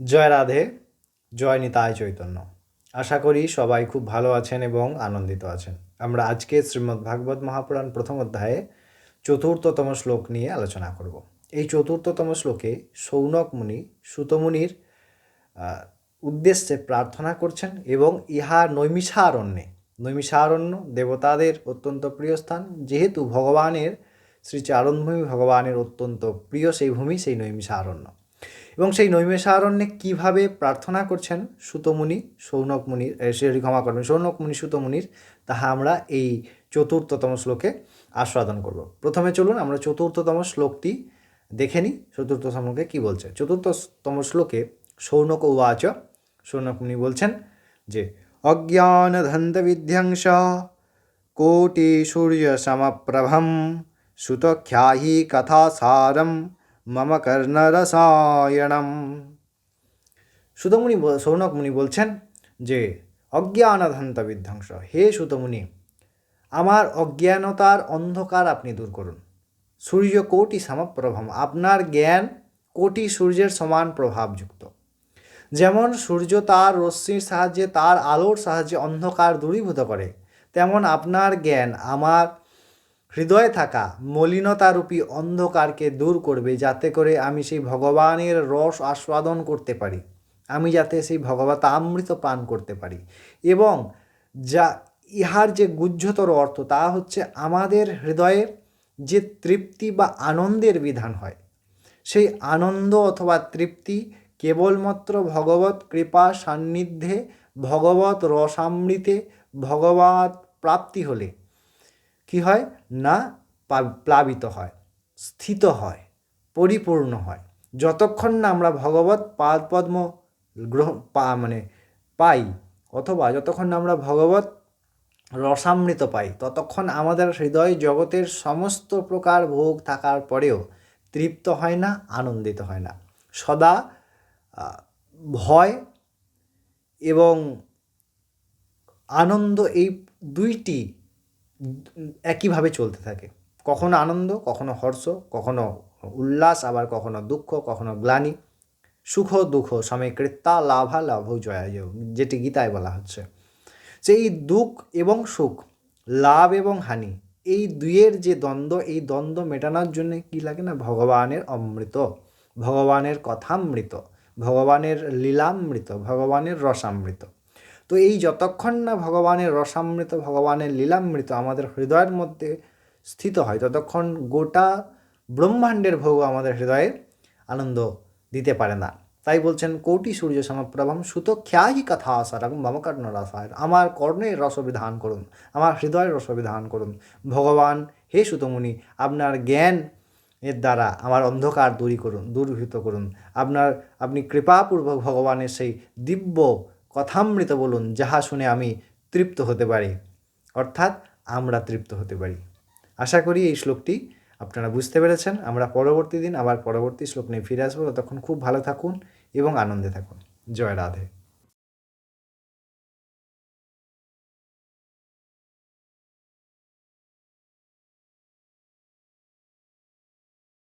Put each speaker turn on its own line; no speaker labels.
জয় রাধে, জয় নিতাই চৈতন্য। আশা করি সবাই খুব ভালো আছেন এবং আনন্দিত আছেন। আমরা আজকে শ্রীমদ্ ভাগবত মহাপুরাণ প্রথম অধ্যায়ে চতুর্থতম শ্লোক নিয়ে আলোচনা করব। এই চতুর্থতম শ্লোকে শৌনক মুনি সুতমুনির উদ্দেশ্যে প্রার্থনা করছেন এবং ইহা নৈমিষারণ্য দেবতাদের অত্যন্ত প্রিয় স্থান। যেহেতু ভগবানের শ্রীচারণভূমি ভগবানের অত্যন্ত প্রিয় সেই ভূমি, সেই নৈমিষারণ্য। এবং সেই নৈমিষারণ্যে কীভাবে প্রার্থনা করছেন সুতমুনি সৌনক মুনির সৌনক মুনি সুতমুনির, তাহা আমরা এই চতুর্থতম শ্লোকে আস্বাদন করব। প্রথমে চলুন আমরা চতুর্থতম শ্লোকটি দেখে নিই। চতুর্থতম শ্লোকে কী বলছে? চতুর্থতম শ্লোকে শৌনক উবাচ, শৌনক মুনি বলছেন যে অজ্ঞানধন্ত বিধ্বংস কোটি সূর্য সমপ্রভম সুতখ্যাহি কথাসারম মম কর্ণরসায়ণম। শৌনক মুনি বলছেন যে অজ্ঞানধন্ত বিধ্বংস, হে সুতমুনি, আমার অজ্ঞানতার অন্ধকার আপনি দূর করুন। সূর্য কোটি সমপ্রভম, আপনার জ্ঞান কোটি সূর্যের সমান প্রভাবযুক্ত। যেমন সূর্য তার রশ্মির সাহায্যে, তার আলোর সাহায্যে অন্ধকার দূরীভূত করে, তেমন আপনার জ্ঞান আমার হৃদয়ে থাকা মলিনতারূপী অন্ধকারকে দূর করবে, যাতে করে আমি সেই ভগবানের রস আস্বাদন করতে পারি, আমি যাতে সেই ভগবতামৃত পান করতে পারি। এবং যা ইহার যে গুহ্যতর অর্থ, তা হচ্ছে আমাদের হৃদয়ের যে তৃপ্তি বা আনন্দের বিধান হয়, সেই আনন্দ অথবা তৃপ্তি কেবলমাত্র ভগবত কৃপা সান্নিধ্যে, ভগবত রসামৃতে, ভগবত প্রাপ্তি হলে কি হয় না, প্লাবিত হয়, স্থিত হয়, পরিপূর্ণ হয়। যতক্ষণ না আমরা ভগবত পাদপদ্ম পাই, অথবা যতক্ষণ না আমরা ভগবত রসামৃত পাই, ততক্ষণ আমাদের হৃদয় জগতের সমস্ত প্রকার ভোগ থাকার পরেও তৃপ্ত হয় না, আনন্দিত হয় না। সদা ভয় এবং আনন্দ, এই দুইটি একইভাবে চলতে থাকে। কখনো আনন্দ, কখনো হর্ষ, কখনো উল্লাস, আবার কখনো দুঃখ, কখনো গ্লানি। সুখ দুঃখ সমকৃত্যা লাভা লাভ জয়া জয়, যেটি গীতায় বলা হচ্ছে। সেই দুঃখ এবং সুখ, লাভ এবং হানি, এই দুইয়ের যে দ্বন্দ্ব, এই দ্বন্দ্ব মেটানোর জন্য কী লাগে না, ভগবানের অমৃত, ভগবানের কথামৃত, ভগবানের লীলামৃত, ভগবানের রসামৃত। তো এই যতক্ষণ না ভগবানের রসামৃত, ভগবানের লীলামৃত আমাদের হৃদয়ের মধ্যে স্থিত হয়, ততক্ষণ গোটা ব্রহ্মাণ্ডের ভোগ আমাদের হৃদয়ে আনন্দ দিতে পারে না। তাই বলছেন কোটি সূর্য সমপ্রভম সুতখ্যাহি কথাসারম মম কর্ণরসায়ন, আমার কর্ণের রসবিধান করুন, আমার হৃদয়ের রসবিধান করুন। ভগবান, হে সুতমুনি, আপনার জ্ঞান এর দ্বারা আমার অন্ধকার দূরীভূত করুন। আপনি কৃপাপূর্বক ভগবানের সেই দিব্য কথামৃত বলুন, যাহা শুনে আমি তৃপ্ত হতে পারি, অর্থাৎ আমরা তৃপ্ত হতে পারি। আশা করি এই শ্লোকটি আপনারা বুঝতে পেরেছেন। আমরা পরবর্তী দিন আবার পরবর্তী শ্লোক নিয়ে ফিরে আসবো। ততক্ষণ খুব ভালো থাকুন এবং আনন্দে থাকুন। জয় রাধে।